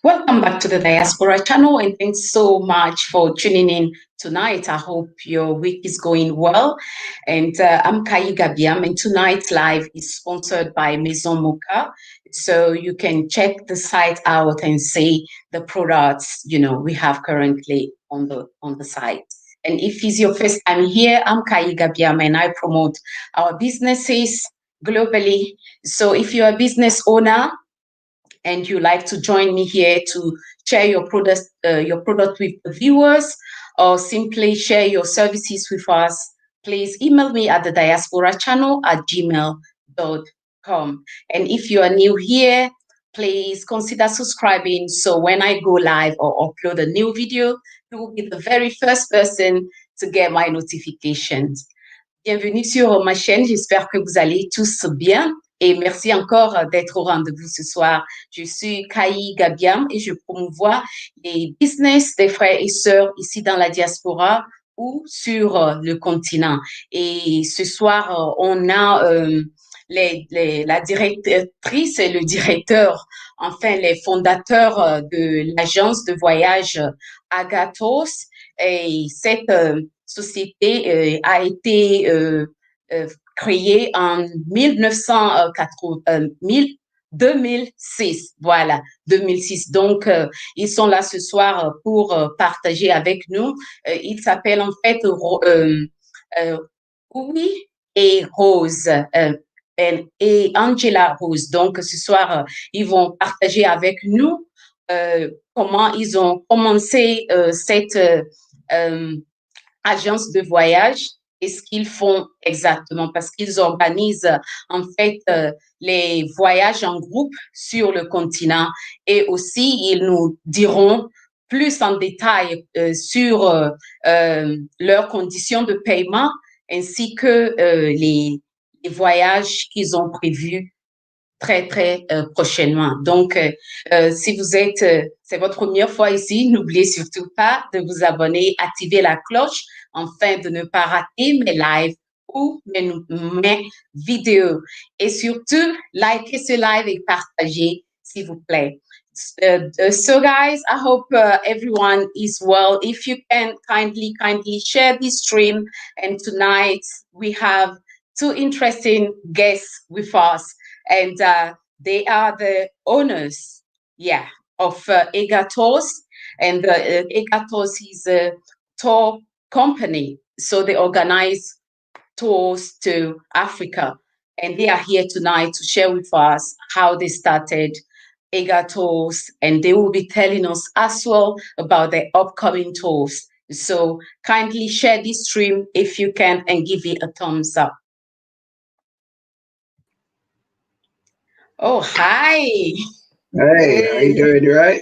Welcome back to the Diaspora channel, and thanks so much for tuning in tonight. I hope your week is going well. And I'm Kai Gabiam, and tonight's live is sponsored by Maison Mocha. So you can check the site out and see the products we have currently on the site. And if it's your first time here, I'm Kai Gabiam, and I promote our businesses globally. So if you're a business owner and you like to join me here to share your product with the viewers, or simply share your services with us, please email me at the diaspora channel at gmail.com. And if you are new here, please consider subscribing, so when I go live or upload a new video, you will be the very first person to get my notifications. Bienvenue sur ma chaîne, j'espère que vous allez tous bien et merci encore d'être au rendez-vous ce soir. Je suis Kai Gabiam et je promouvois les business des frères et sœurs ici dans la diaspora ou sur le continent. Et ce soir, on a la directrice et le directeur, enfin les fondateurs de l'agence de voyage Aga Tours. Et cette société a été créée en 2006, voilà, 2006. Donc, ils sont là ce soir pour partager avec nous. Ils s'appellent en fait Hugie et Rose. Et Angela Rose. Donc, ce soir, ils vont partager avec nous comment ils ont commencé cette agence de voyage et ce qu'ils font exactement, parce qu'ils organisent en fait les voyages en groupe sur le continent, et aussi ils nous diront plus en détail sur leurs conditions de paiement ainsi que les voyages qu'ils ont prévus très prochainement. Donc, si vous êtes, c'est votre première fois ici, n'oubliez surtout pas de vous abonner, activer la cloche afin de ne pas rater mes lives ou mes vidéos. Et surtout, likez ce live et partagez, s'il vous plaît. So guys, I hope everyone is well. If you can kindly share this stream. And tonight we have two interesting guests with us. And they are the owners, of Aga Tours. And Aga Tours is a tour company. So they organize tours to Africa. And they are here tonight to share with us how they started Aga Tours. And they will be telling us as well about their upcoming tours. So kindly share this stream if you can and give it a thumbs up. Oh, hi. Hey, how you doing? You right?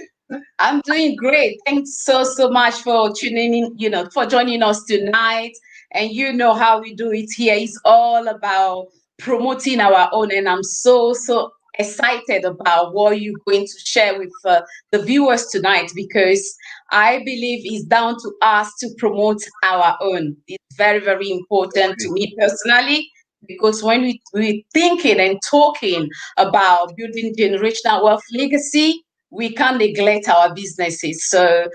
I'm doing great. Thanks so much for tuning in, for joining us tonight. And you know how we do it here. It's all about promoting our own. And I'm so excited about what you're going to share with the viewers tonight, because I believe it's down to us to promote our own. It's very important to me personally, because when we're thinking and talking about building generational wealth legacy, we can't neglect our businesses. So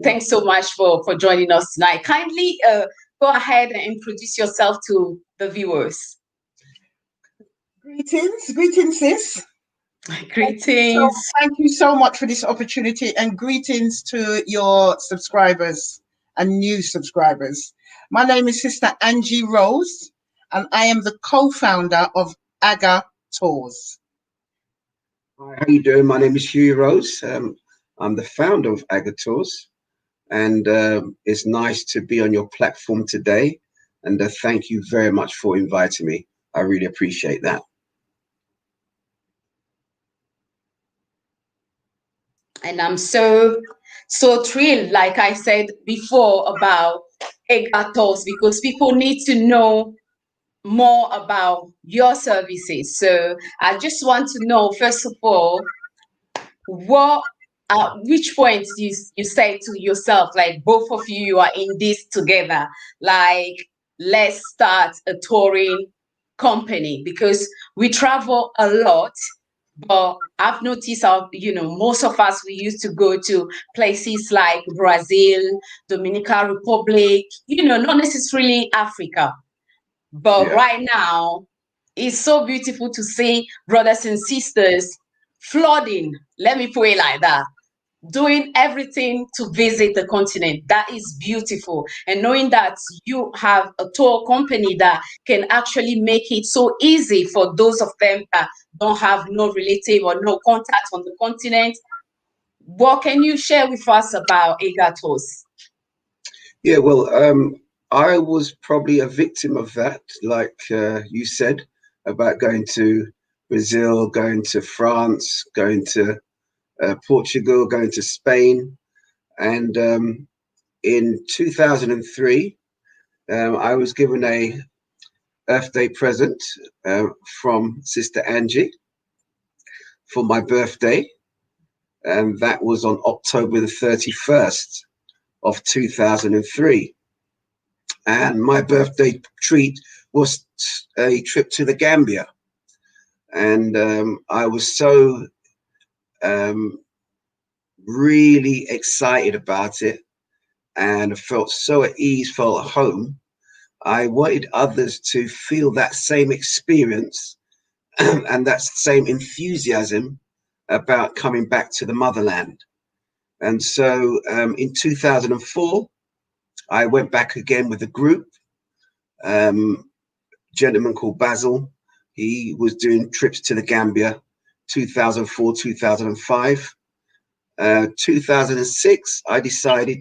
thanks so much for joining us tonight. Kindly go ahead and introduce yourself to the viewers. Greetings, sis. Greetings. Thank you so much for this opportunity, and greetings to your subscribers and new subscribers. My name is Sister Angie Rose, and I am the co-founder of Aga Tours. Hi, how you doing? My name is Hugie Rose. I'm the founder of Aga Tours, and it's nice to be on your platform today. And thank you very much for inviting me. I really appreciate that. And I'm so thrilled, like I said before, about Aga Tours, because people need to know more about your services. So I just want to know, first of all, which points you say to yourself, like both of you are in this together, like let's start a touring company, because we travel a lot But I've noticed how, most of us, we used to go to places like Brazil, Dominican Republic, not necessarily Africa. But Yeah. right now, it's so beautiful to see brothers and sisters flooding, let me put it like that, doing everything to visit the continent. That is beautiful. And knowing that you have a tour company that can actually make it so easy for those of them that don't have no relative or no contact on the continent. What can you share with us about Aga Tours? Yeah, well, I was probably a victim of that, like you said, about going to Brazil, going to France, going to Portugal, going to Spain. And in 2003, I was given a birthday present from Sister Angie for my birthday. And that was on October the 31st of 2003. And my birthday treat was a trip to the Gambia. And I was so um, really excited about it and felt so at ease, felt at home. I wanted others to feel that same experience and that same enthusiasm about coming back to the motherland. And so in 2004, I went back again with a group, gentleman called Basil. He was doing trips to the Gambia, 2004, 2005. 2006, I decided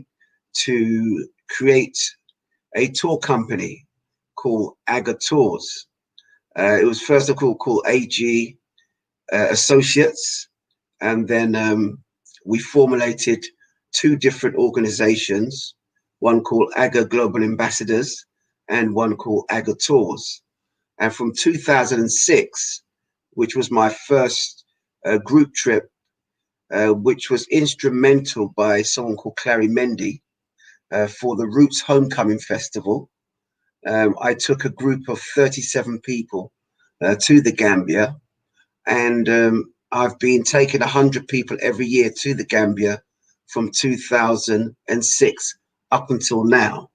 to create a tour company called Aga Tours. It was first of all called AG Associates, and then we formulated two different organizations, one called Aga Global Ambassadors and one called Aga Tours. And from 2006, which was my first group trip, which was instrumental by someone called Clary Mendy for the Roots Homecoming Festival, I took a group of 37 people to the Gambia, and I've been taking 100 people every year to the Gambia from 2006 up until now.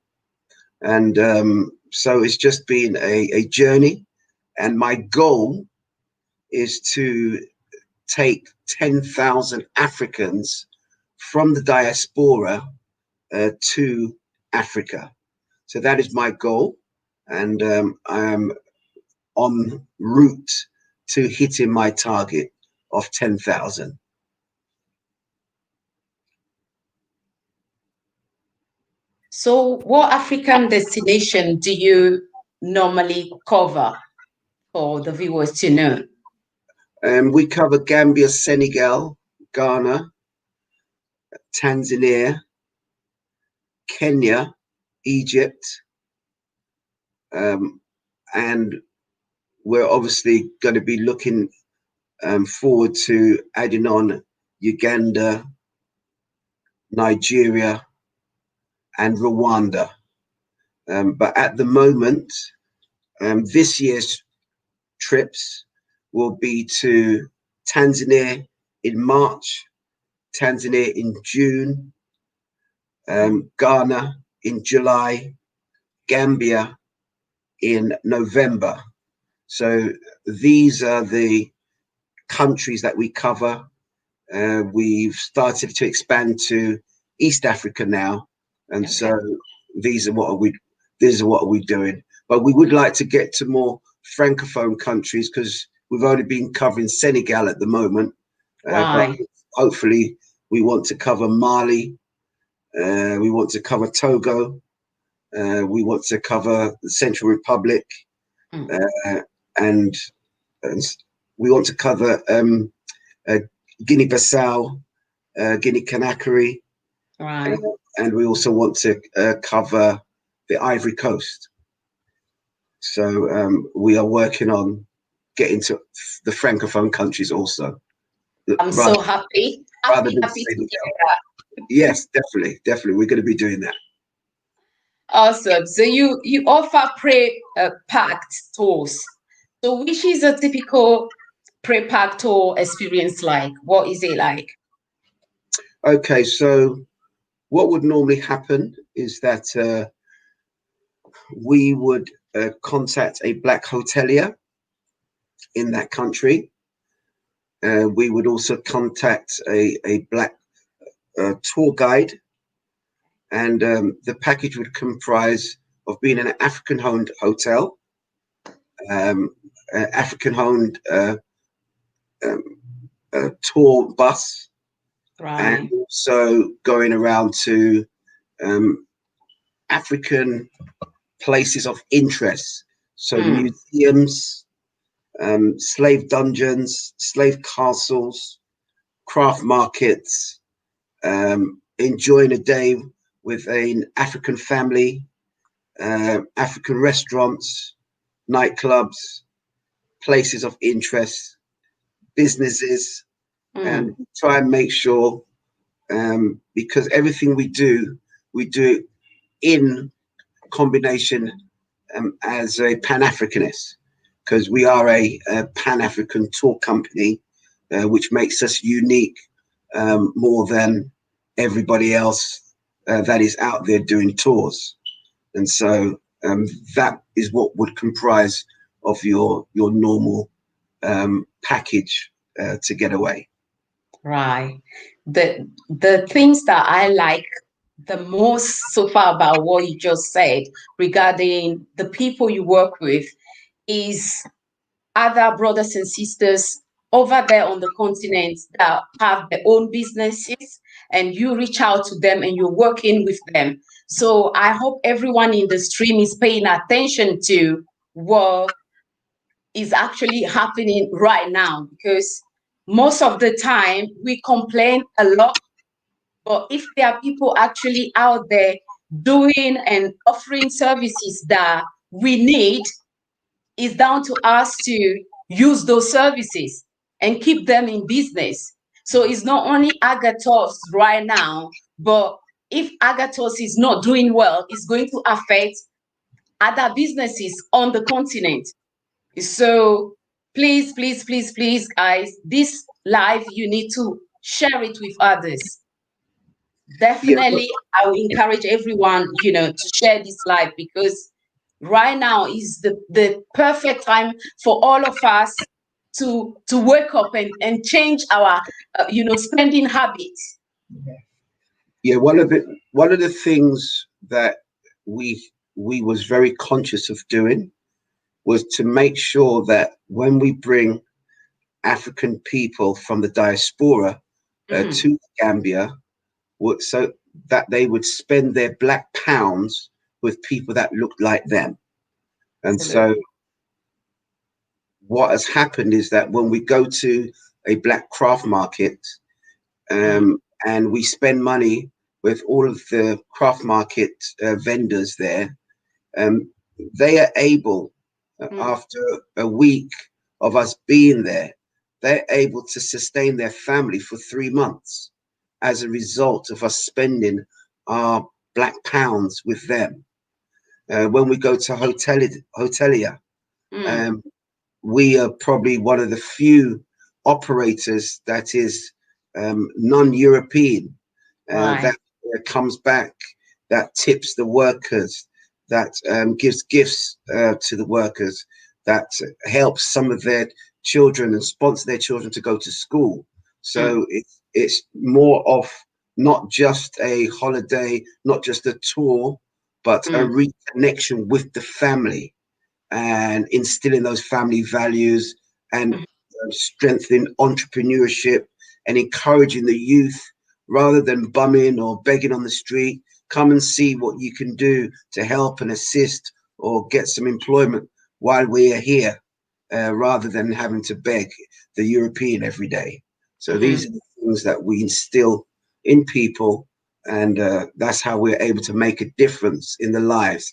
And so it's just been a journey. And my goal is to take 10,000 Africans from the diaspora to Africa. So that is my goal. And I am en route to hitting my target of 10,000. So, what African destination do you normally cover for the viewers to know? We cover Gambia, Senegal, Ghana, Tanzania, Kenya, Egypt, and we're obviously going to be looking forward to adding on Uganda, Nigeria, and Rwanda. But at the moment, this year's trips will be to Tanzania in March, Tanzania in June, Ghana in July, Gambia in November. So these are the countries that we cover. We've started to expand to East Africa now, and Okay. so these are what we're doing. But we would like to get to more francophone countries because we've only been covering Senegal at the moment. But Right. hopefully, we want to cover Mali. We want to cover Togo. We want to cover the Central Republic, Mm. and, and we want to cover Guinea-Bissau, Guinea-Conakry, Right. and we also want to cover the Ivory Coast. So we are working on getting to the francophone countries also. I'm Rather, so happy, rather than happy to Senegal. hear that. Yes, definitely. We're going to be doing that. Awesome. So you offer pre-packed tours. So which is a typical pre-pack tour experience like? What is it like? Okay, so what would normally happen is that we would contact a black hotelier in that country. We would also contact a black tour guide, and the package would comprise of being an African-owned hotel, African-owned um, tour bus, and Right. also going around to African places of interest, so Mm, museums, slave dungeons, slave castles, craft markets, enjoying a day with an African family, African restaurants, nightclubs, places of interest, businesses, and mm, try and make sure, because everything we do it in combination as a Pan-Africanist, because we are a Pan-African tour company, which makes us unique more than everybody else that is out there doing tours. And so that is what would comprise of your normal package to get away. right. The things that I like the most so far about what you just said regarding the people you work with is other brothers and sisters over there on the continent that have their own businesses, and you reach out to them and you're working with them. So I hope everyone in the stream is paying attention to what is actually happening right now, because most of the time we complain a lot, but if there are people actually out there doing and offering services that we need, it's down to us to use those services and keep them in business. So it's not only Aga Tours right now, but if Aga Tours is not doing well, it's going to affect other businesses on the continent. So please, please, please, please, guys, this live, you need to share it with others. Yeah, Definitely, I will encourage everyone, to share this live, because right now is the perfect time for all of us to wake up and change our, spending habits. yeah. One of the things that we was very conscious of doing was to make sure that when we bring African people from the diaspora Mhm. to Gambia, so that they would spend their black pounds with people that looked like them. And so Absolutely. what has happened is that when we go to a black craft market, Mm, and we spend money with all of the craft market vendors there, um, they are able, mm, after a week of us being there, they're able to sustain their family for 3 months as a result of us spending our black pounds with them. When we go to hotelier, mm. um, we are probably one of the few operators that is non-European, Right. that comes back, that tips the workers, that gives gifts to the workers, that helps some of their children and sponsor their children to go to school. Mm, So it's more of not just a holiday, not just a tour, but a mm, reconnection with the family and instilling those family values and mm, strengthening entrepreneurship and encouraging the youth rather than bumming or begging on the street. Come and see what you can do to help and assist or get some employment while we are here, rather than having to beg the European every day. So these are mhm. the things that we instill in people, and that's how we're able to make a difference in the lives.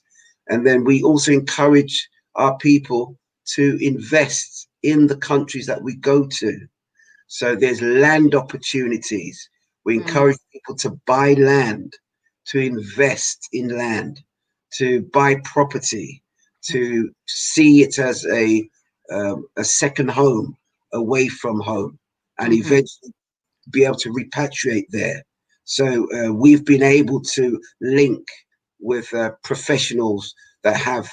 And then we also encourage our people to invest in the countries that we go to. So there's land opportunities. We Mm, encourage people to buy land, to invest in land, to buy property, mm, to see it as a second home away from home and eventually be able to repatriate there. So we've been able to link with professionals that have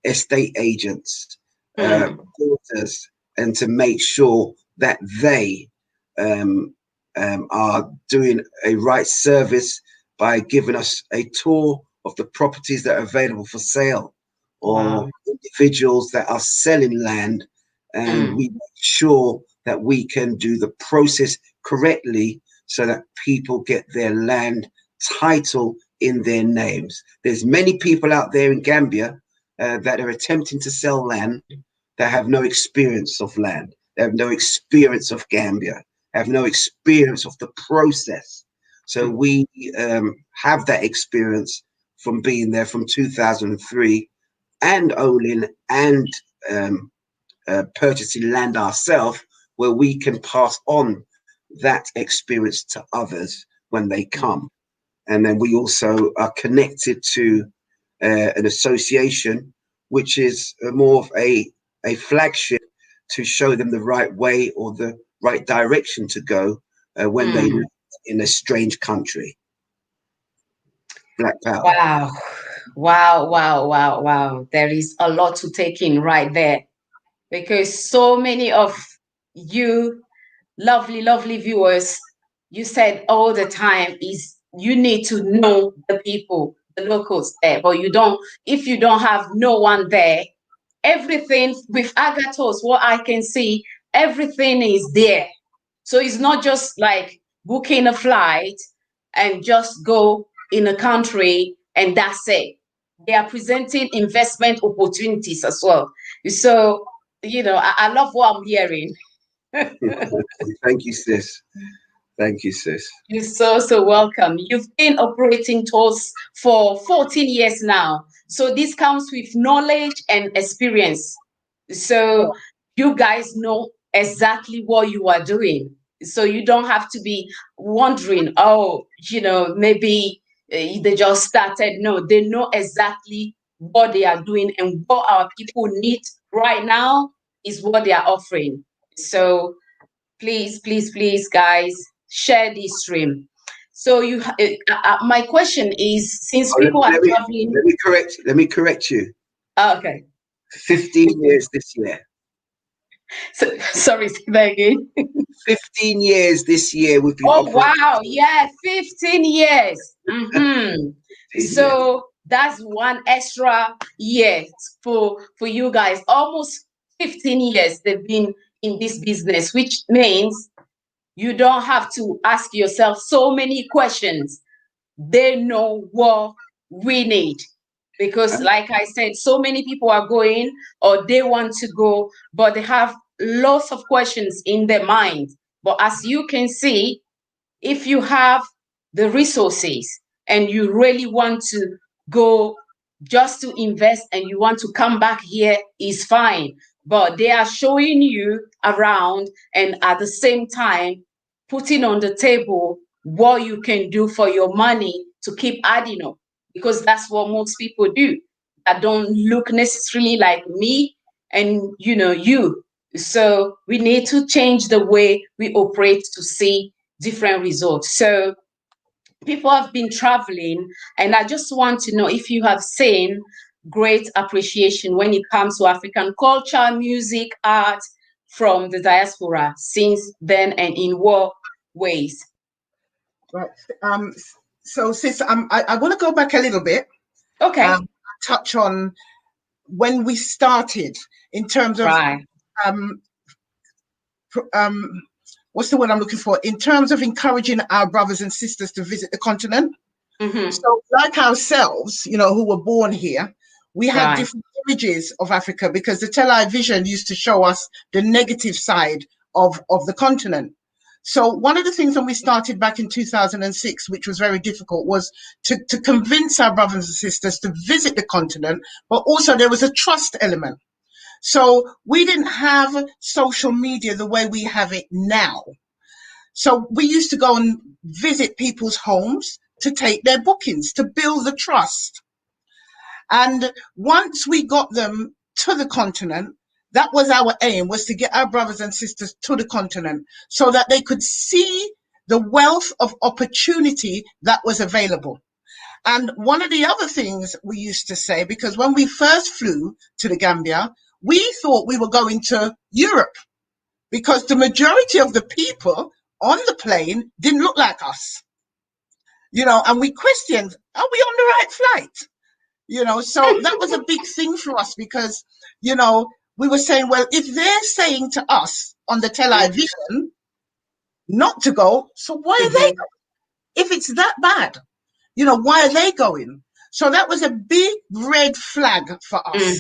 estate agents, daughters, and to make sure that they are doing a right service by giving us a tour of the properties that are available for sale, or individuals that are selling land, and we make sure that we can do the process correctly so that people get their land title in their names. There's many people out there in Gambia that are attempting to sell land that have no experience of land. They have no experience of Gambia, have no experience of the process. So we have that experience from being there from 2003 and owning and purchasing land ourselves, where we can pass on that experience to others when they come. And then we also are connected to an association, which is more of a flagship to show them the right way or the right direction to go when they live in a strange country. Black Power. Wow. Wow, wow, wow, wow. There is a lot to take in right there, because so many of you lovely, lovely viewers, you said all the time is you need to know the people, the locals there, but you don't, if you don't have no one there, everything with Aga Tours, what I can see, everything is there. So it's not just like booking a flight and just go in a country and that's it. They are presenting investment opportunities as well. So, you know, I love what I'm hearing. Thank you, sis. Thank you, sis. You're so welcome. You've been operating tours for 14 years now. So this comes with knowledge and experience. So you guys know exactly what you are doing. So you don't have to be wondering, oh, you know, maybe they just started. No, they know exactly what they are doing, and what our people need right now is what they are offering. So please, please, please, guys, share this stream. So you, my question is, since people are traveling, Let me correct you. Okay. 15 years this year. So, sorry, say that again. 15 years this year we've been operating. Wow, yeah, 15 years. So that's one extra year for you guys. Almost 15 years they've been in this business, which means you don't have to ask yourself so many questions. They know what we need. Because, like I said, so many people are going or they want to go, but they have lots of questions in their mind. But as you can see, if you have the resources and you really want to go just to invest and you want to come back here, is fine. But they are showing you around and at the same time putting on the table what you can do for your money to keep adding up, because that's what most people do that don't look necessarily like me and you. So we need to change the way we operate to see different results. So people have been traveling, and I just want to know if you have seen great appreciation when it comes to African culture, music, art from the diaspora since then, and in what ways? Right. So, sis, I want to go back a little bit. Okay. Touch on when we started in terms of Right. What's the word I'm looking for? In terms of encouraging our brothers and sisters to visit the continent. So, like ourselves, who were born here, we had different images of Africa because the television used to show us the negative side of the continent. So one of the things when we started back in 2006, which was very difficult, was to convince our brothers and sisters to visit the continent, but also there was a trust element. So we didn't have social media the way we have it now. So we used to go and visit people's homes to take their bookings, to build the trust. And once we got them to the continent, That was our aim, was to get our brothers and sisters to the continent so that they could see the wealth of opportunity that was available. And one of the other things we used to say, because when we first flew to the Gambia, we thought we were going to Europe because the majority of the people on the plane didn't look like us, and we questioned, are we on the right flight? So that was a big thing for us because, we were saying, well, if they're saying to us on the television not to go, so why are they going? If it's that bad, why are they going? So that was a big red flag for us.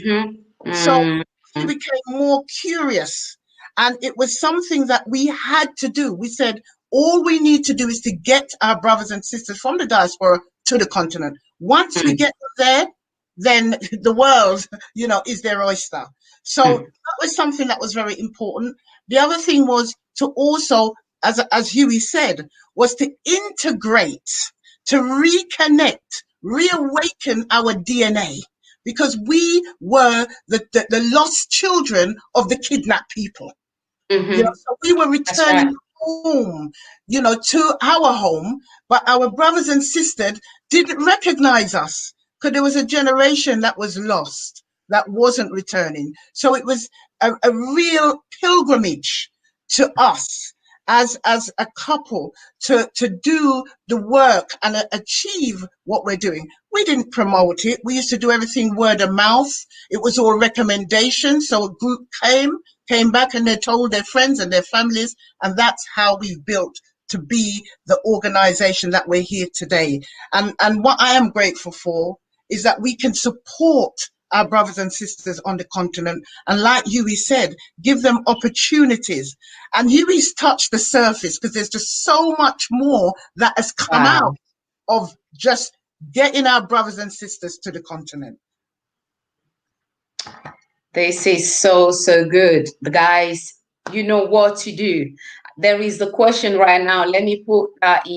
So we became more curious, and it was something that we had to do. We said, all we need to do is to get our brothers and sisters from the diaspora to the continent. Once we get them there, then the world, is their oyster. So that was something that was very important. The other thing was to also, as Hughie said, was to integrate, to reconnect, reawaken our DNA, because we were the lost children of the kidnapped people. So we were returning home, to our home, but our brothers and sisters didn't recognize us because there was a generation that was lost, that wasn't returning. So it was a real pilgrimage to us as a couple to do the work and achieve what we're doing. We didn't promote it. We used to do everything word of mouth. It was all recommendations. So a group came back and they told their friends and their families, and that's how we've built to be the organization that we're here today. And what I am grateful for is that we can support our brothers and sisters on the continent, and like Hughie said, give them opportunities. And Hughie's touched the surface because there's just so much more that has come out of just getting our brothers and sisters to the continent. This is so good. The guys, you know what to do. There is the question right now. Let me put that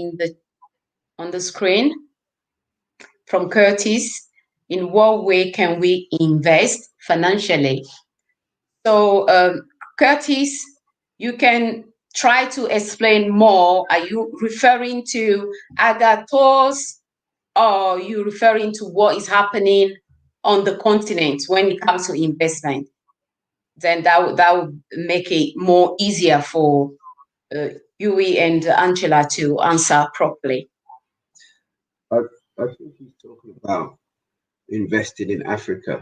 on the screen from Curtis. In what way can we invest financially? So, Curtis, you can try to explain more. Are you referring to Aga Tours, or are you referring to what is happening on the continent when it comes to investment? Then that would make it more easier for Hughie and Angela to answer properly. I think he's talking about investing in Africa.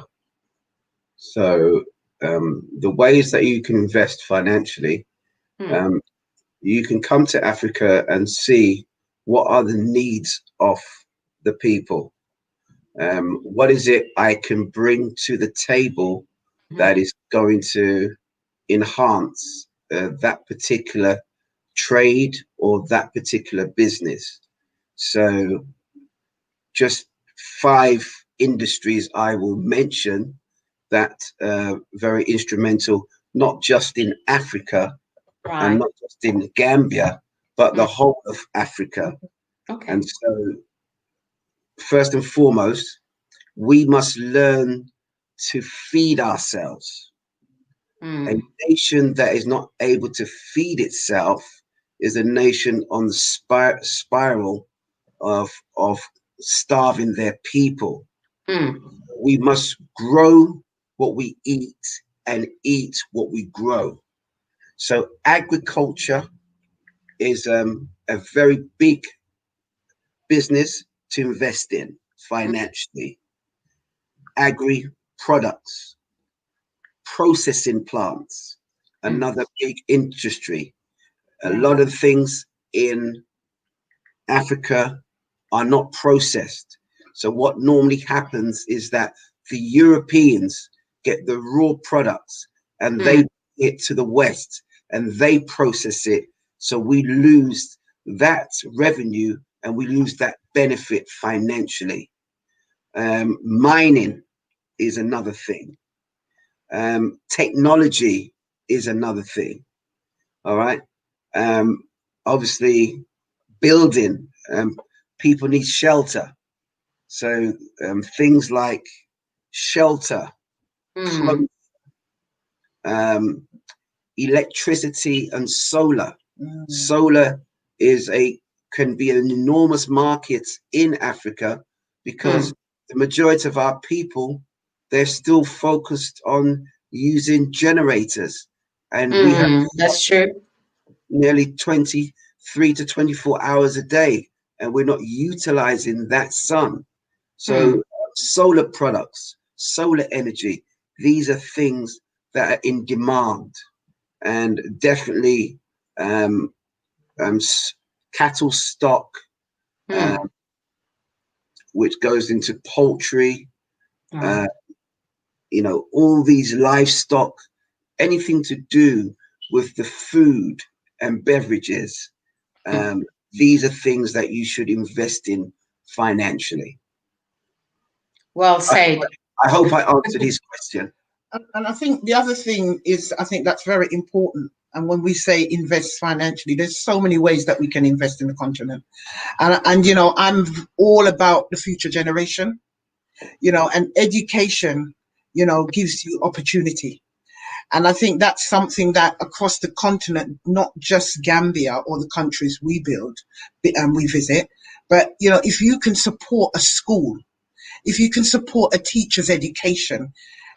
So the ways that you can invest financially, you can come to Africa and see what are the needs of the people. What is it I can bring to the table that is going to enhance that particular trade or that particular business? So just 5 industries I will mention that very instrumental, not just in Africa and not just in Gambia, but the whole of Africa. And so first and foremost, we must learn to feed ourselves. A nation that is not able to feed itself is a nation on the spiral of starving their people. We must grow what we eat and eat what we grow. So agriculture is a very big business to invest in financially. Agri products, processing plants, another big industry. A lot of things in Africa are not processed. So what normally happens is that the Europeans get the raw products and they bring it to the West and they process it. So we lose that revenue and we lose that benefit financially. Mining is another thing. Technology is another thing. All right. Obviously, building, people need shelter. So things like shelter, clothes, electricity and solar. Solar can be an enormous market in Africa, because the majority of our people, they're still focused on using generators, and we have that's true. nearly 23 to 24 hours a day, and we're not utilizing that sun. So solar products, solar energy, these are things that are in demand, and definitely cattle stock, which goes into poultry, you know, all these livestock, anything to do with the food and beverages. These are things that you should invest in financially. Well said. I hope I answered his question. And I think the other thing is, I think that's very important. And when we say invest financially, there's so many ways that we can invest in the continent. And you know, I'm all about the future generation, you know, and education, you know, gives you opportunity. And I think that's something that across the continent, not just Gambia or the countries we build and we visit, but, you know, if you can support a school, if you can support a teacher's education,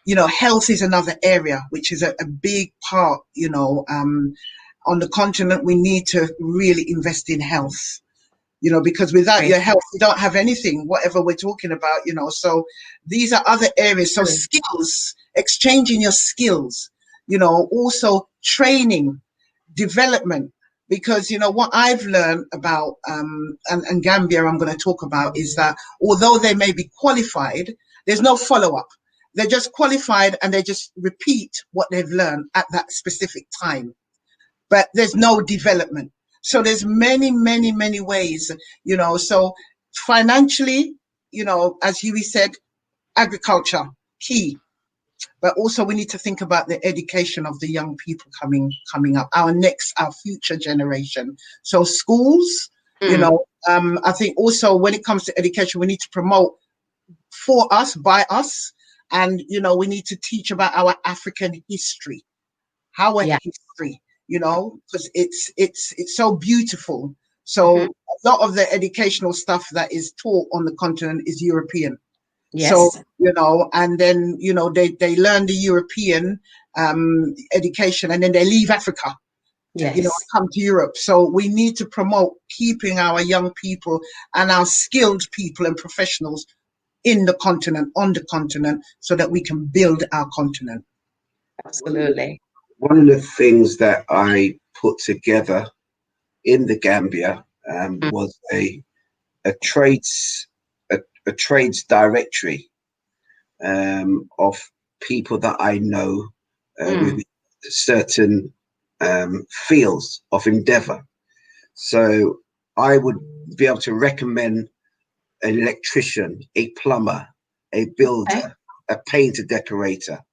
you know, health is another area, which is a big part, you know, on the continent, we need to really invest in health, you know, because without your health, you don't have anything, whatever we're talking about, you know. So these are other areas. So skills, exchanging your skills, you know, also training, development, because, you know, what I've learned about, and Gambia I'm going to talk about, is that although they may be qualified, there's no follow-up. They're just qualified and they just repeat what they've learned at that specific time. But there's no development. So there's many, many, many ways, you know. So financially, you know, as Hughie said, agriculture, key. But also we need to think about the education of the young people coming up, our future generation. So schools, you know, I think also when it comes to education, we need to promote for us, by us. And, you know, we need to teach about our African history, our history, you know, because it's so beautiful. So a lot of the educational stuff that is taught on the continent is European. So, you know, and then, you know, they learn the European education, and then they leave Africa, you know, come to Europe. So we need to promote keeping our young people and our skilled people and professionals in the continent, on the continent, so that we can build our continent. Absolutely. One of the things that I put together in the Gambia was a trades directory of people that I know with certain fields of endeavor. So I would be able to recommend an electrician, a plumber, a builder, a painter, decorator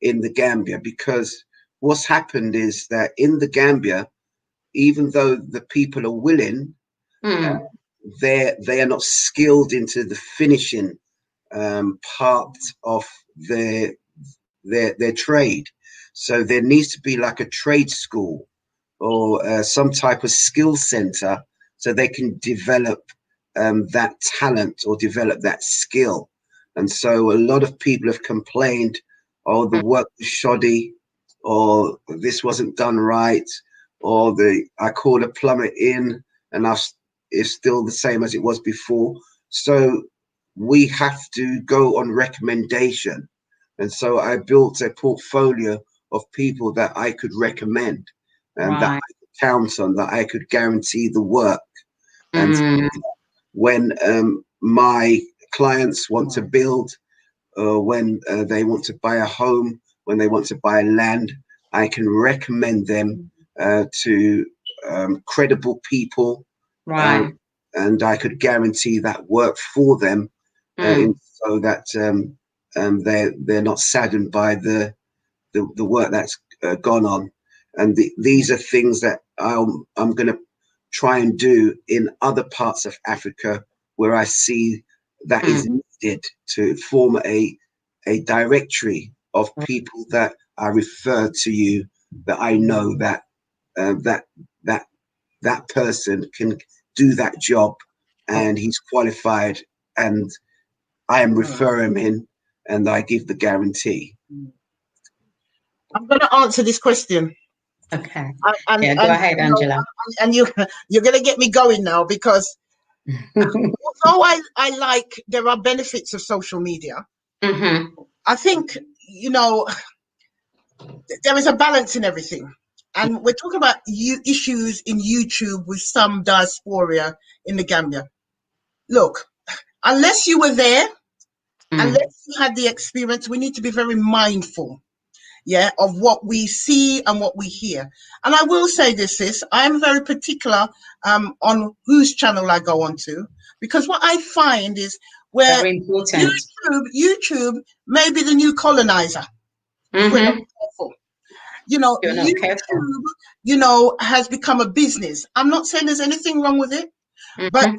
in the Gambia, because what's happened is that in the Gambia, even though the people are willing, they are not skilled into the finishing part of their trade. So there needs to be like a trade school or some type of skill center, so they can develop that talent or develop that skill. And so a lot of people have complained, oh, the work was shoddy, or this wasn't done right, or I called a plumber in and it's still the same as it was before. So we have to go on recommendation. And so I built a portfolio of people that I could recommend and that I could count on, that I could guarantee the work. And when my clients want to build, when they want to buy a home, when they want to buy land, I can recommend them to credible people. And I could guarantee that work for them, so that they're not saddened by the work that's gone on. And these are things that I'm going to try and do in other parts of Africa where I see that is needed, to form a directory of people that I refer to you, that I know that that person can do that job, and he's qualified, and I am referring him, and I give the guarantee. I'm going to answer this question. Okay. And, Yeah, go ahead, Angela. And you're going to get me going now, because although I like, there are benefits of social media. I think, there is a balance in everything. And we're talking about issues in YouTube with some diaspora in the Gambia. Look, unless you were there, unless you had the experience, we need to be very mindful, of what we see and what we hear. And I will say this, sis, I'm very particular on whose channel I go onto, because what I find is where Very important. YouTube may be the new colonizer. If we're not careful. YouTube, has become a business. I'm not saying there's anything wrong with it, but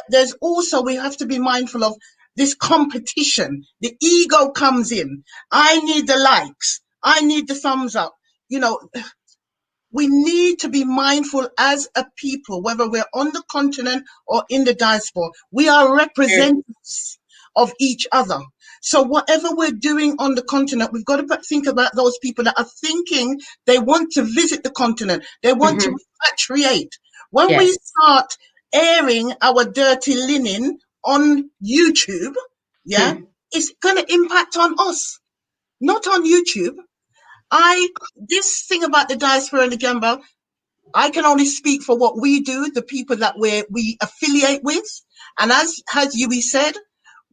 there's also, we have to be mindful of this competition. The ego comes in. I need the likes. I need the thumbs up. We need to be mindful as a people, whether we're on the continent or in the diaspora. We are representatives of each other. So whatever we're doing on the continent, we've got to think about those people that are thinking they want to visit the continent. They want to repatriate. When we start airing our dirty linen on YouTube, it's going to impact on us, not on YouTube. This thing about the diaspora and the Gambia, I can only speak for what we do, the people that we affiliate with. And as Hugie said,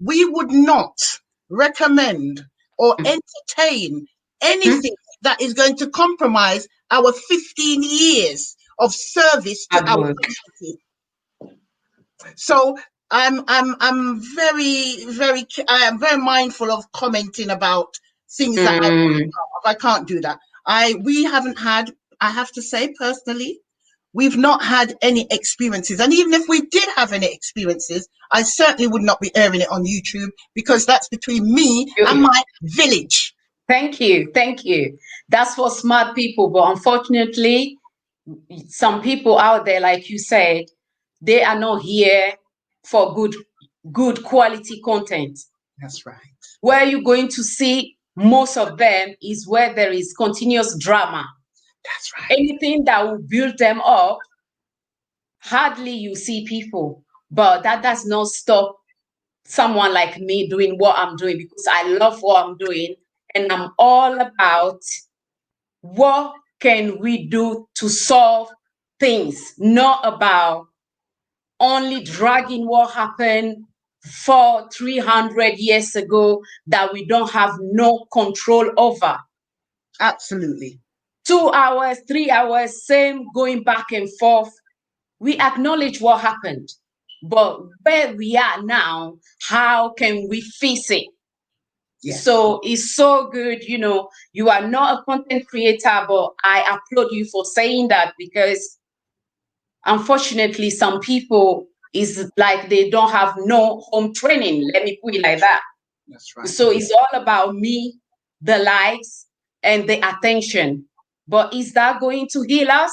we would not recommend or entertain anything that is going to compromise our 15 years of service to our community. So I'm very, very, I am very mindful of commenting about things that I can't do that. We haven't had, I have to say personally, we've not had any experiences. And even if we did have any experiences, I certainly would not be airing it on YouTube, because that's between me and my village. Thank you. Thank you. That's for smart people. But unfortunately, some people out there, like you said, they are not here for good quality content. That's right. Where you're going to see most of them is where there is continuous drama. That's right. Anything that will build them up, hardly you see people. But that does not stop someone like me doing what I'm doing, because I love what I'm doing. And I'm all about what can we do to solve things, not about only dragging what happened 300 years ago that we don't have no control over. Absolutely. 2 hours, 3 hours, same going back and forth. We acknowledge what happened, but where we are now, how can we fix it? Yes. So it's so good, you are not a content creator, but I applaud you for saying that, because unfortunately, some people is like they don't have no home training. Let me put it like that. That's right. So it's all about me, the likes, and the attention. But is that going to heal us?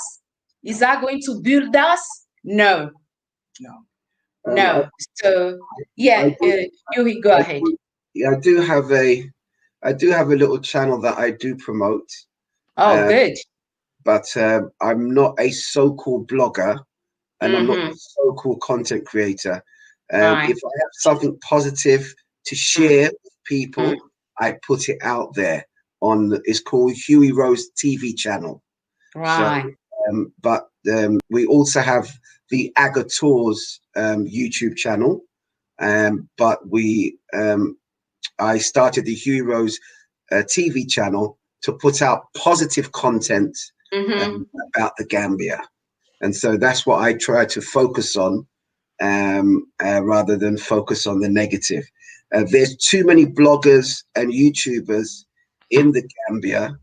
Is that going to build us? No. No. So you go ahead. Yeah, I do have a little channel that I do promote. Oh, good. But I'm not a so-called blogger, and I'm not a so-called content creator. If I have something positive to share with people, I put it out there it's called Hugie Rose TV channel. Right. So, but we also have the Aga Tours YouTube channel. But I started the Hugie Rose TV channel to put out positive content about the Gambia. And so that's what I try to focus on, rather than focus on the negative. There's too many bloggers and YouTubers in the Gambia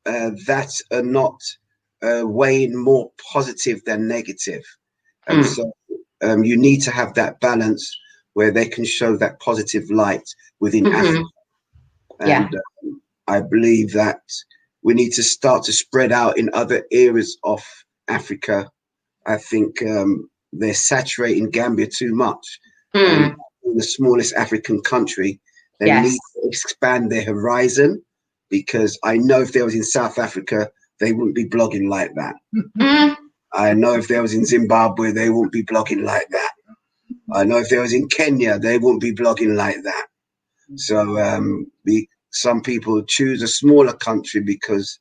that are not weighing more positive than negative. And so you need to have that balance where they can show that positive light within Africa. And I believe that we need to start to spread out in other areas of Africa. I think they're saturating Gambia too much. And in the smallest African country, they need to expand their horizon, because I know if they was in South Africa, they wouldn't be blogging like that. I know if they was in Zimbabwe, they wouldn't be blogging like that. I know if they was in Kenya, they wouldn't be blogging like that. So some people choose a smaller country because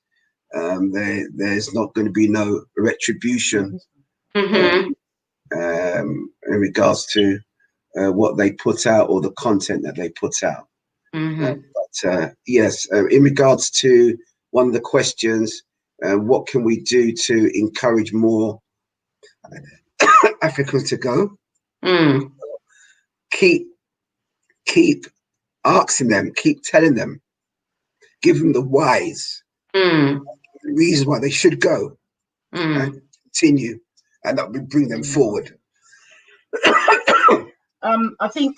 there's not going to be no retribution in regards to what they put out or the content that they put out. But yes, in regards to one of the questions, what can we do to encourage more Africans to go? Keep asking them, keep telling them, give them the whys, the reasons why they should go, and continue, and that will bring them forward. I think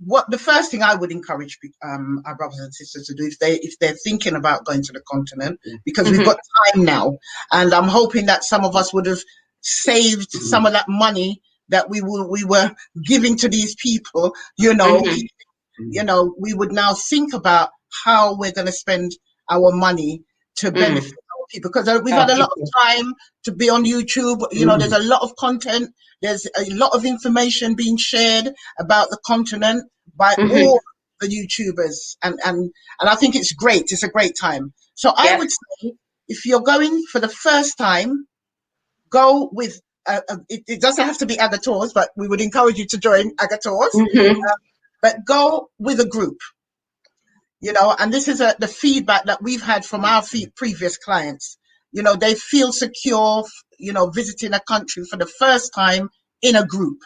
what the first thing I would encourage our brothers and sisters to do, if they're thinking about going to the continent, because we've got time now, and I'm hoping that some of us would have saved some of that money that we were giving to these people. You know, we would now think about how we're going to spend our money to benefit our people, because we've had a lot of time to be on YouTube. You know, there's a lot of content. There's a lot of information being shared about the continent by all the YouTubers, and I think it's great. It's a great time. So I would say, if you're going for the first time, go with. It doesn't have to be Aga Tours, but we would encourage you to join Aga Tours. But go with a group. You know, and this is the feedback that we've had from our previous clients. You know, they feel secure, you know, visiting a country for the first time in a group.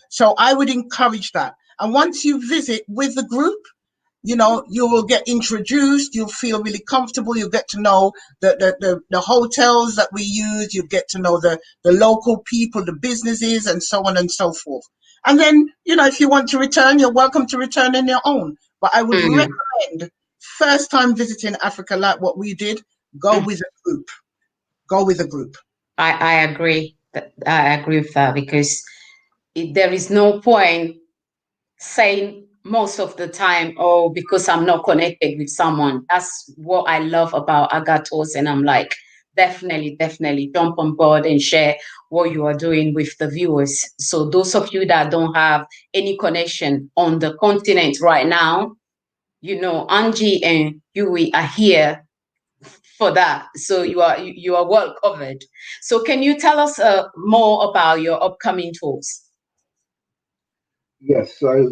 So I would encourage that. And once you visit with the group, you know, you will get introduced, you'll feel really comfortable, you'll get to know the hotels that we use, you get to know the local people, the businesses, and so on and so forth. And then, you know, if you want to return, you're welcome to return on your own. But I would recommend, first time visiting Africa like what we did, go with a group. Go with a group. I agree. I agree with that, because there is no point saying most of the time, oh, because I'm not connected with someone. That's what I love about Aga Tours, and I'm like, definitely jump on board and share what you are doing with the viewers. So those of you that don't have any connection on the continent right now, you know, Angie and Hughie are here for that. So you are well covered. So can you tell us more about your upcoming tours? Yes, so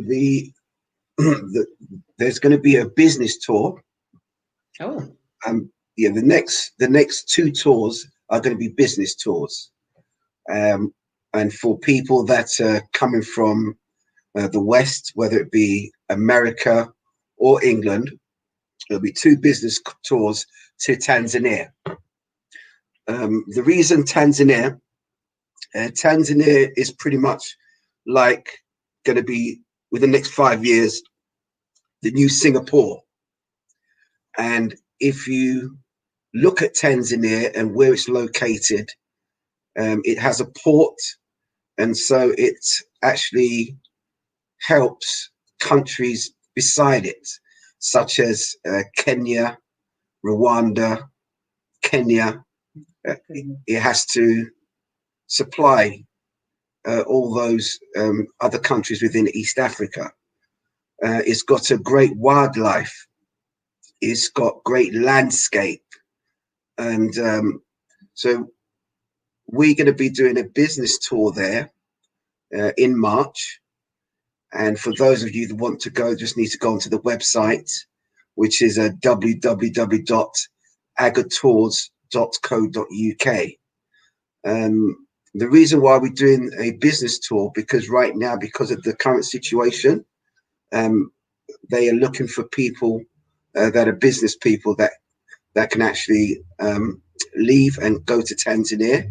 there's going to be a business tour. Yeah, the next two tours are going to be business tours, and for people that are coming from the West, whether it be America or England, there'll be two business tours to Tanzania. The reason Tanzania is pretty much like going to be, within the next 5 years, the new Singapore. And if you look at Tanzania and where it's located, it has a port, and so it actually helps countries beside it, such as Kenya, Rwanda, Kenya. It has to supply all those other countries within East Africa. It's got a great wildlife. It's got great landscape. And so we're going to be doing a business tour there in March. And for those of you that want to go, just need to go onto the website, which is www.agatours.co.uk. The reason why we're doing a business tour, because right now, because of the current situation, they are looking for people that are business people that can actually leave and go to Tanzania.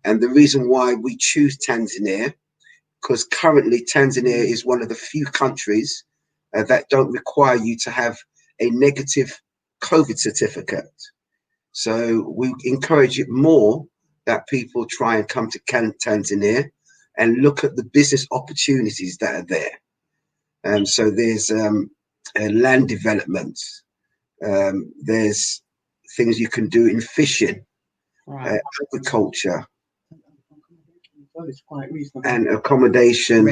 And the reason why we choose Tanzania, because currently Tanzania is one of the few countries that don't require you to have a negative COVID certificate. So we encourage it more that people try and come to Tanzania and look at the business opportunities that are there. So there's land development. There's things you can do in fishing, Right. agriculture, It's quite reasonable. and accommodation,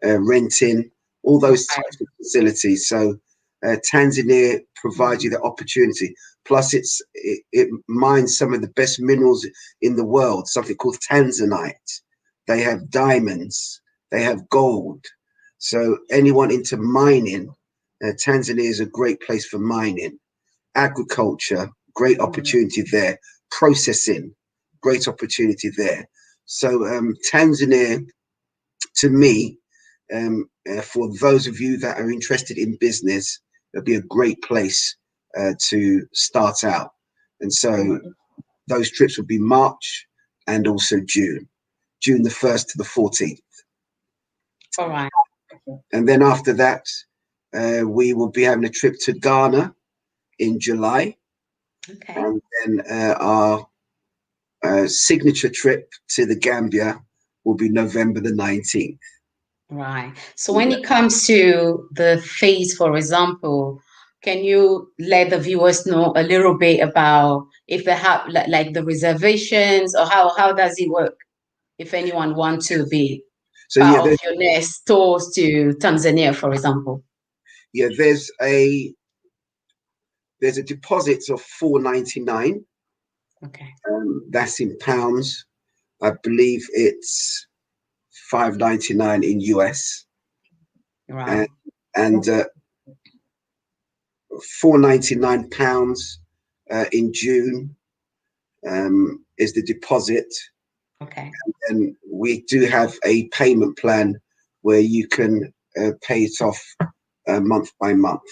renting, all those Right. types of facilities. So Tanzania provides you the opportunity. Plus, it mines some of the best minerals in the world, something called tanzanite. They have diamonds, they have gold. So anyone into mining, Tanzania is a great place for mining. Agriculture, great opportunity there. Processing, great opportunity there. So Tanzania, to me, for those of you that are interested in business, it'll be a great place to start out. And so those trips will be March and also June the 1st to the 14th. All right. And then after that, we will be having a trip to Ghana in July. Okay. And then our signature trip to the Gambia will be November the 19th. Right. So when it comes to the fees, for example, can you let the viewers know a little bit about if they have like the reservations, or how does it work if anyone wants to be part of your next tours to Tanzania, for example? Yeah, there's a deposit of $4.99. Okay. That's in pounds. I believe it's $5.99 in US. Right. And £4.99 in June is the deposit. Okay. And we do have a payment plan where you can pay it off month by month.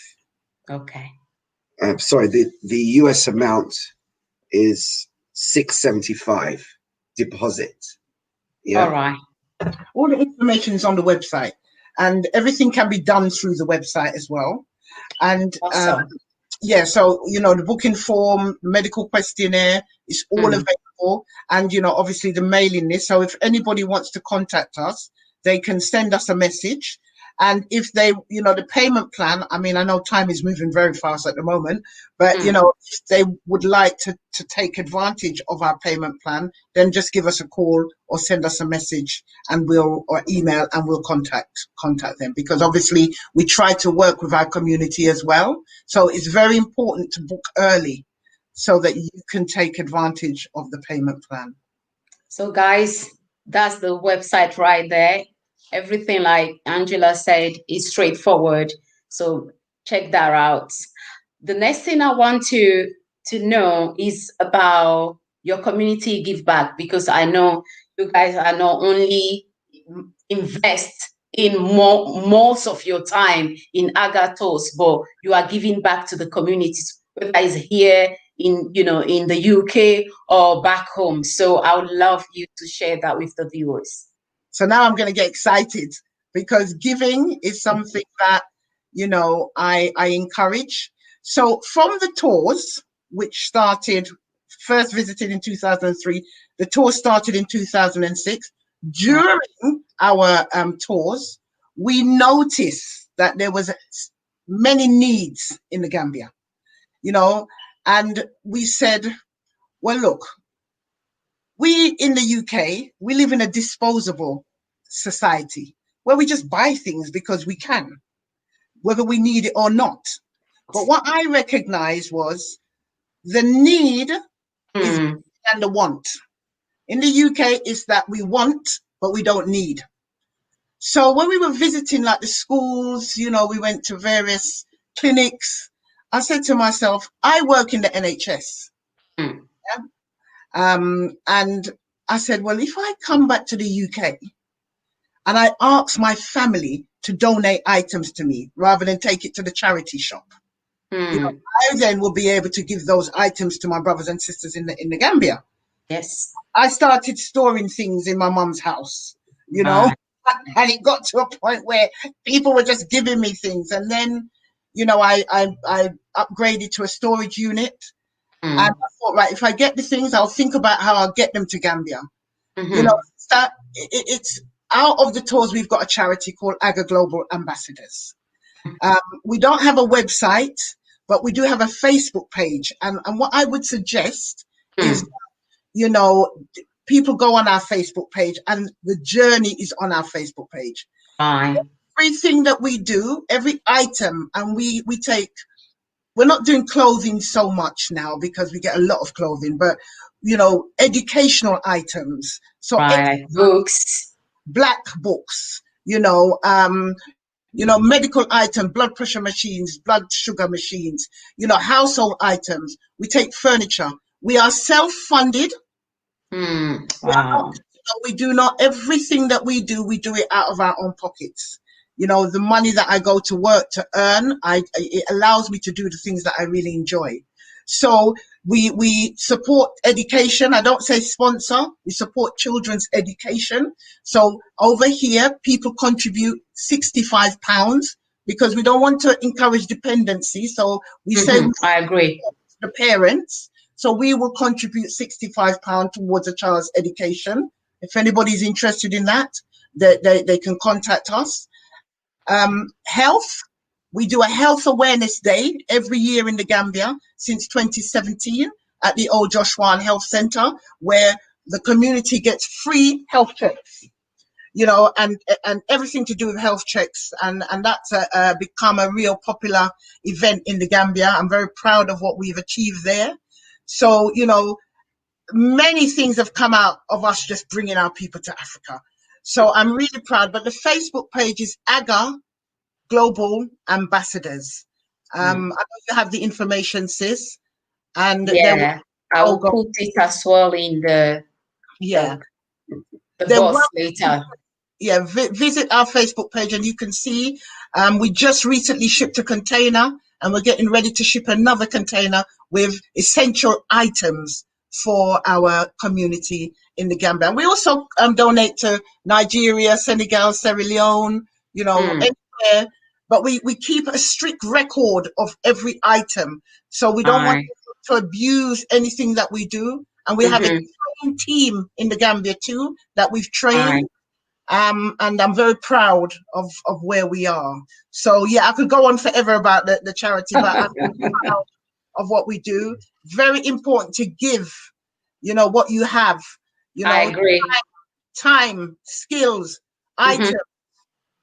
Okay. Sorry, the US amount is $675 deposit. Yeah. All right. All the information is on the website, and everything can be done through the website as well. And Awesome. yeah, so the booking form, medical questionnaire is all available, and obviously the mailing list. So if anybody wants to contact us, they can send us a message. And if they, the payment plan, I mean, I know time is moving very fast at the moment, but if they would like to take advantage of our payment plan, then just give us a call or send us a message, and or email, and we'll contact them, because obviously we try to work with our community as well. So it's very important to book early so that you can take advantage of the payment plan. So guys, that's the website right there. Everything, like Angela said, is straightforward. So check that out. The next thing I want to know is about your community give back, because I know you guys are not only invest in most of your time in Aga Tours, but you are giving back to the communities, whether it's here in in the UK or back home. So I would love you to share that with the viewers. So now I'm going to get excited, because giving is something that I encourage. So from the tours, which started first visited in 2003, the tour started in 2006. During our tours, we noticed that there was many needs in the Gambia, and we said, well, look, we in the UK, we live in a disposable society where we just buy things because we can, whether we need it or not. But what I recognized was the need is and the want. In the UK, is that we want, but we don't need. So when we were visiting like the schools, we went to various clinics, I said to myself, I work in the NHS. And I said, well, if I come back to the UK and I ask my family to donate items to me rather than take it to the charity shop, I then will be able to give those items to my brothers and sisters in the Gambia. Yes. I started storing things in my mum's house, and it got to a point where people were just giving me things. And then, I upgraded to a storage unit. And I thought, right, if I get the things, I'll think about how I'll get them to Gambia. You know, it's out of the tours, we've got a charity called Aga Global Ambassadors. We don't have a website, but we do have a Facebook page. And what I would suggest is, you know, people go on our Facebook page, and the journey is on our Facebook page. Everything that we do, every item, and we take, we're not doing clothing so much now because we get a lot of clothing, but, you know, educational items. So books, black books, you know, medical items, blood pressure machines, blood sugar machines, you know, household items. We take furniture. We are self-funded. Wow. We do not, everything that we do it out of our own pockets. You know, the money that I go to work to earn, it allows me to do the things that I really enjoy. So we support education. I don't say sponsor. We support children's education. So over here, people contribute £65 because we don't want to encourage dependency. So we say I agree. The parents. So we will contribute £65 towards a child's education. If anybody's interested in that, they can contact us. Health. We do a health awareness day every year in the Gambia since 2017 at the Old Joshua Health Center, where the community gets free health checks, you know, and everything to do with health checks. And that's become a real popular event in the Gambia. I'm very proud of what we've achieved there. So, you know, many things have come out of us just bringing our people to Africa. So I'm really proud. But the Facebook page is Aga Global Ambassadors. I know you have the information, sis. And I will put it as well in the box later. Visit our Facebook page and you can see we just recently shipped a container, and we're getting ready to ship another container with essential items for our community in the Gambia. And we also donate to Nigeria, Senegal, Sierra Leone, you know, anywhere. But we keep a strict record of every item. So we don't want to abuse anything that we do. And we have a trained team in the Gambia too that we've trained. And I'm very proud of where we are. So yeah, I could go on forever about the charity, but I'm proud of what we do. Very important to give, you know, what you have, you know, I agree. Time, skills, items,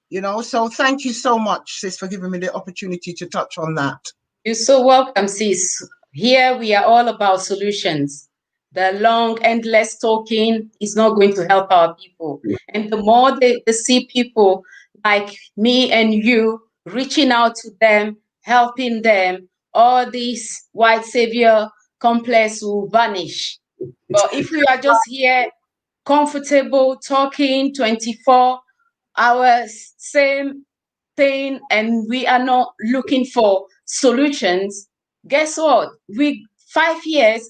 you know. So thank you so much, sis, for giving me the opportunity to touch on that. You're so welcome, sis. Here we are all about solutions. The long, endless talking is not going to help our people. And the more they see people like me and you reaching out to them, helping them, all this white savior complex will vanish. But if we are just here, comfortable, talking 24 hours, same thing, and we are not looking for solutions, guess what? 5 years,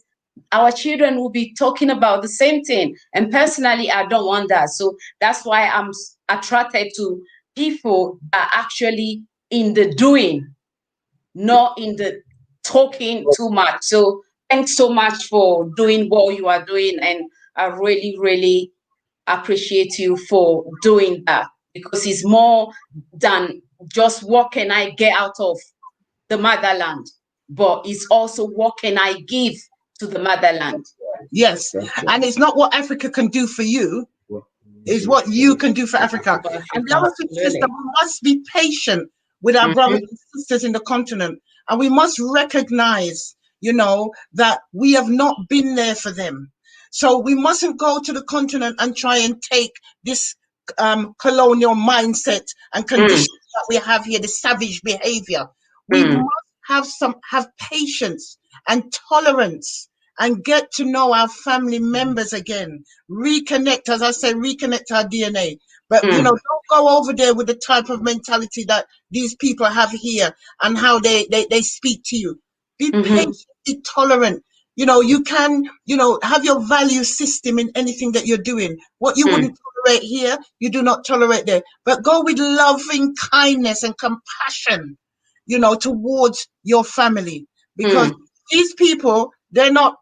our children will be talking about the same thing. And personally, I don't want that. So that's why I'm attracted to people that are actually in the doing, not in the talking too much. So thanks so much for doing what you are doing. And I really, really appreciate you for doing that, because it's more than just what can I get out of the motherland, but it's also what can I give to the motherland. Yes, and it's not what Africa can do for you, it's what you can do for Africa. And the other thing is that we must be patient with our brothers and sisters in the continent, and we must recognize, you know, that we have not been there for them. So we mustn't go to the continent and try and take this colonial mindset and conditions that we have here, the savage behavior. We must have patience and tolerance and get to know our family members again. Reconnect, as I say, reconnect our DNA. But, you know, don't go over there with the type of mentality that these people have here and how they speak to you. Be patient, be tolerant. You know, you can, you know, have your value system in anything that you're doing. What you wouldn't tolerate here, you do not tolerate there. But go with loving kindness and compassion, you know, towards your family. Because these people, they're not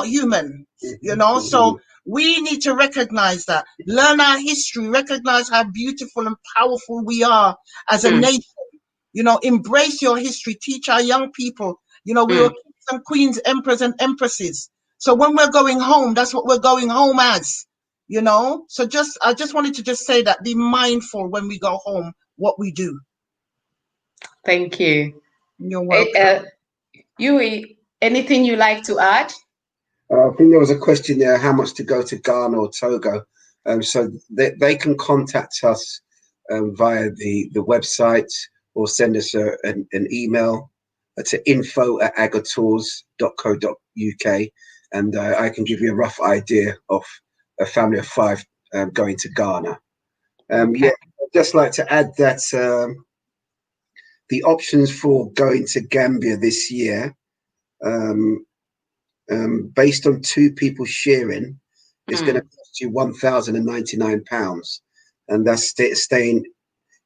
human, you know. So we need to recognize that, learn our history, recognize how beautiful and powerful we are as a nation. You know, embrace your history, teach our young people. You know, we were kings and queens, emperors and empresses. So when we're going home, that's what we're going home as, you know. So I just wanted to just say that, be mindful when we go home what we do. Thank you. You're welcome. Hughie, anything you like to add? I think there was a question there, how much to go to Ghana or Togo. So they can contact us via the website, or send us an email to info@agatours.co.uk, and I can give you a rough idea of a family of 5 going to Ghana. Okay. Yeah, I'd just like to add that the options for going to Gambia this year, based on 2 people sharing, is going to cost you £1,099, and that's staying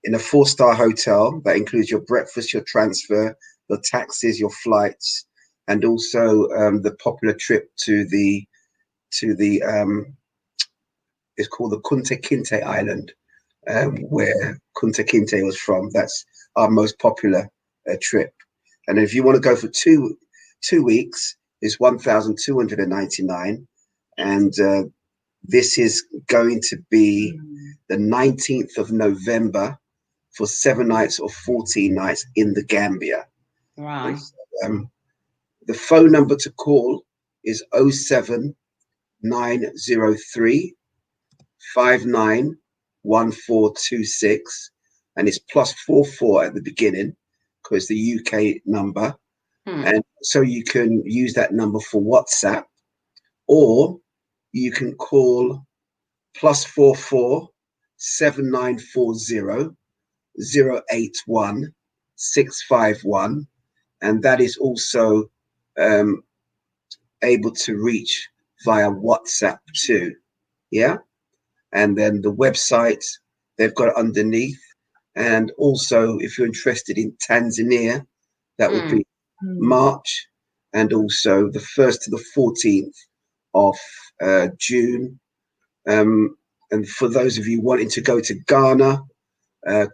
in a 4-star hotel. That includes your breakfast, your transfer, your taxis, your flights, and also the popular trip to the it's called the Kinte Island, where Kunta Kinte was from. That's our most popular trip. And if you want to go for 2 weeks, it's 1,299, and this is going to be the 19th of November for 7 nights or 14 nights in the Gambia. Right. The phone number to call is 07903 591426, and it's +44 at the beginning because the UK number. And so you can use that number for WhatsApp, or you can call +44 7940 081 651, and that is also able to reach via WhatsApp too. Yeah. And then the website, they've got it underneath. And also, if you're interested in Tanzania, that will be March, and also the 1st to the 14th of June. And for those of you wanting to go to Ghana,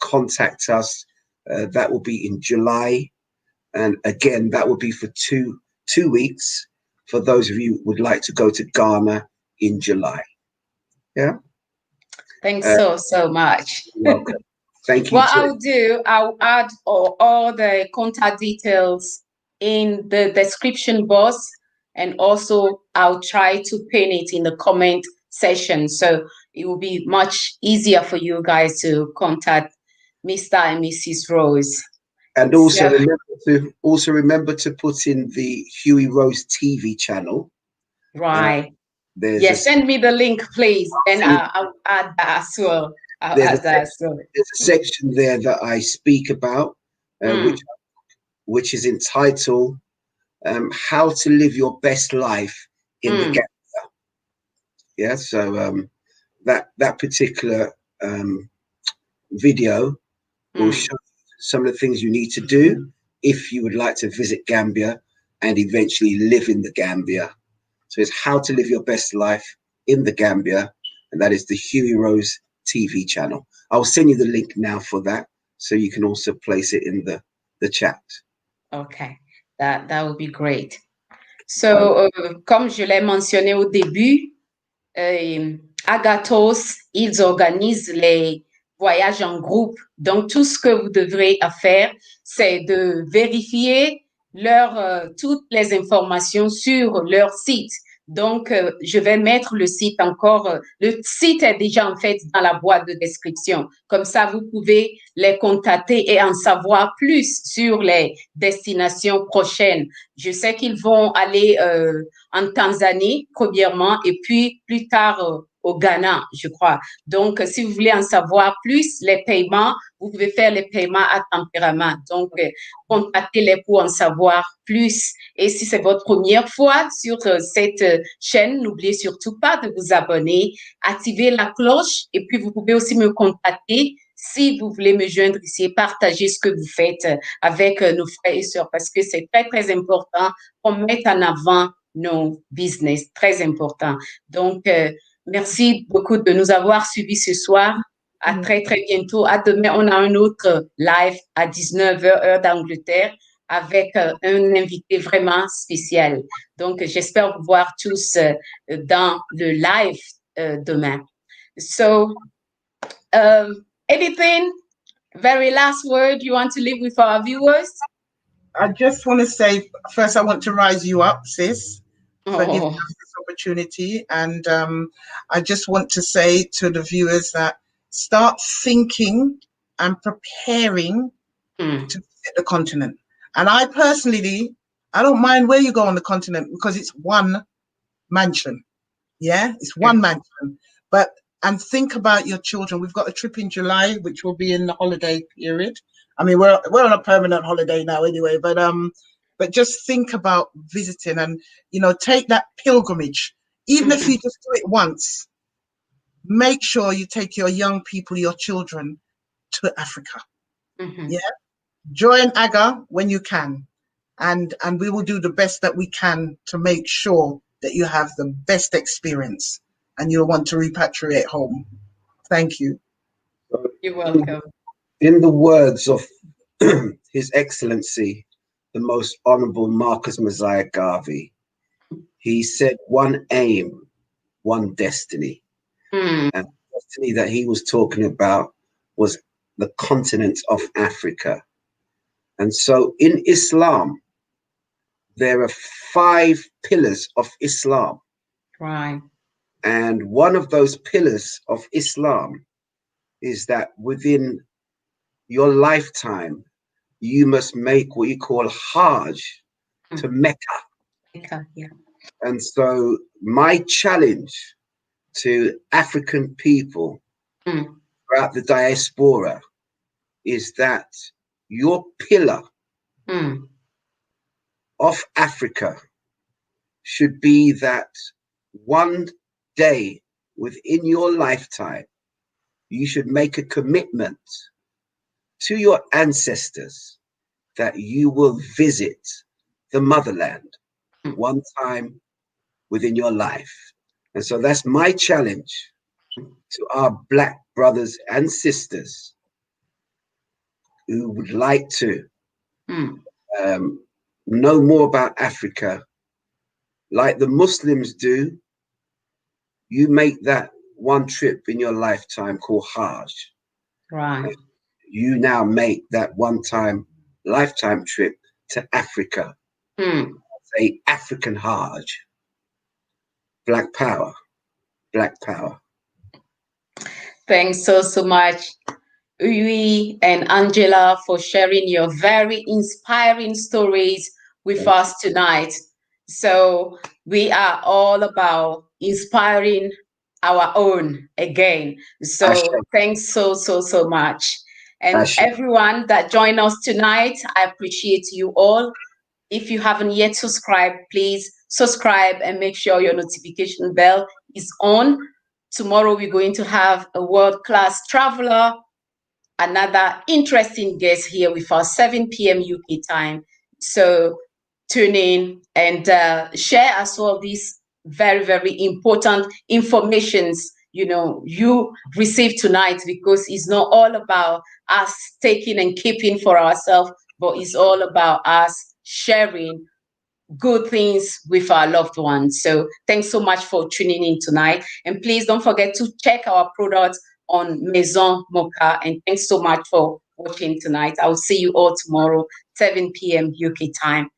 contact us. That will be in July, and again, that will be for two weeks for those of you who would like to go to Ghana in July. Yeah. Thanks so much. Welcome. Thank you. What I'll do, I'll add all the contact details in the description box, and also I'll try to pin it in the comment section, so it will be much easier for you guys to contact Mr. and Mrs. Rose. And also remember to put in the Hugie Rose TV channel. Right. Yes, send me the link, please, and I'll add that as well. There's a section there that I speak about, which is entitled "How to Live Your Best Life in the Gambia." Yeah, so that particular video will show some of the things you need to do if you would like to visit Gambia and eventually live in the Gambia. So it's how to live your best life in the Gambia, and that is the Hugie Rose TV channel. I'll send you the link now for that, so you can also place it in the chat. Okay, that would be great. So, comme je l'ai mentionné au début, Aga Tours, ils organisent les voyages en groupe. Donc, tout ce que vous devrez faire, c'est de vérifier toutes les informations sur leur site. Donc, je vais mettre le site encore. Le site est déjà en fait dans la boîte de description. Comme ça, vous pouvez les contacter et en savoir plus sur les destinations prochaines. Je sais qu'ils vont aller en Tanzanie, premièrement, et puis plus tard au Ghana, je crois. Donc, si vous voulez en savoir plus, les paiements, vous pouvez faire les paiements à tempérament. Donc, contactez-les pour en savoir plus. Et si c'est votre première fois sur cette chaîne, n'oubliez surtout pas de vous abonner, activer la cloche, et puis vous pouvez aussi me contacter si vous voulez me joindre ici, partagez ce que vous faites avec nos frères et sœurs parce que c'est très, très important qu'on mette en avant nos business, très important. Donc, merci beaucoup de nous avoir suivis ce soir. À très, très bientôt. À demain, on a un autre live à 19h, heure d'Angleterre, avec un invité vraiment spécial. Donc, j'espère vous voir tous dans le live demain. So, anything, very last word you want to leave with our viewers? I just want to say, first, I want to rise you up, sis, for giving us this opportunity. And I just want to say to the viewers that start thinking and preparing to visit the continent. And I personally, I don't mind where you go on the continent because it's one mansion. Yeah, it's one mansion. And think about your children. We've got a trip in July, which will be in the holiday period. I mean, we're on a permanent holiday now anyway, but just think about visiting and, take that pilgrimage. Even if you just do it once, make sure you take your young people, your children to Africa. Yeah. Join Aga when you can. And we will do the best that we can to make sure that you have the best experience and you'll want to repatriate home. Thank you. You're welcome. In the words of His Excellency, the Most Honorable Marcus Messiah Garvey, he said, one aim, one destiny. And the destiny that he was talking about was the continent of Africa. And so in Islam, there are 5 pillars of Islam. Right. And one of those pillars of Islam is that within your lifetime, you must make what you call Hajj to Mecca. Yeah. And so my challenge to African people throughout the diaspora is that your pillar of Africa should be that one day within your lifetime, you should make a commitment to your ancestors that you will visit the motherland one time within your life. And so that's my challenge to our Black brothers and sisters who would like to know more about Africa, like the Muslims do. You make that one trip in your lifetime called Hajj. Right. You now make that one-time lifetime trip to Africa. Say African Hajj. Black power. Black power. Thanks so much, Hugie and Angela, for sharing your very inspiring stories with us tonight. So we are all about inspiring our own again. So thanks so much. And everyone that joined us tonight, I appreciate you all. If you haven't yet subscribed, please subscribe and make sure your notification bell is on. Tomorrow, we're going to have a world-class traveler, another interesting guest here with us, 7 p.m. UK time. So tune in and share as well these very, very important informations, you received tonight, because it's not all about us taking and keeping for ourselves, but it's all about us sharing good things with our loved ones. So thanks so much for tuning in tonight. And please don't forget to check our products on Maison Mocha. And thanks so much for watching tonight. I'll see you all tomorrow, 7 p.m. UK time.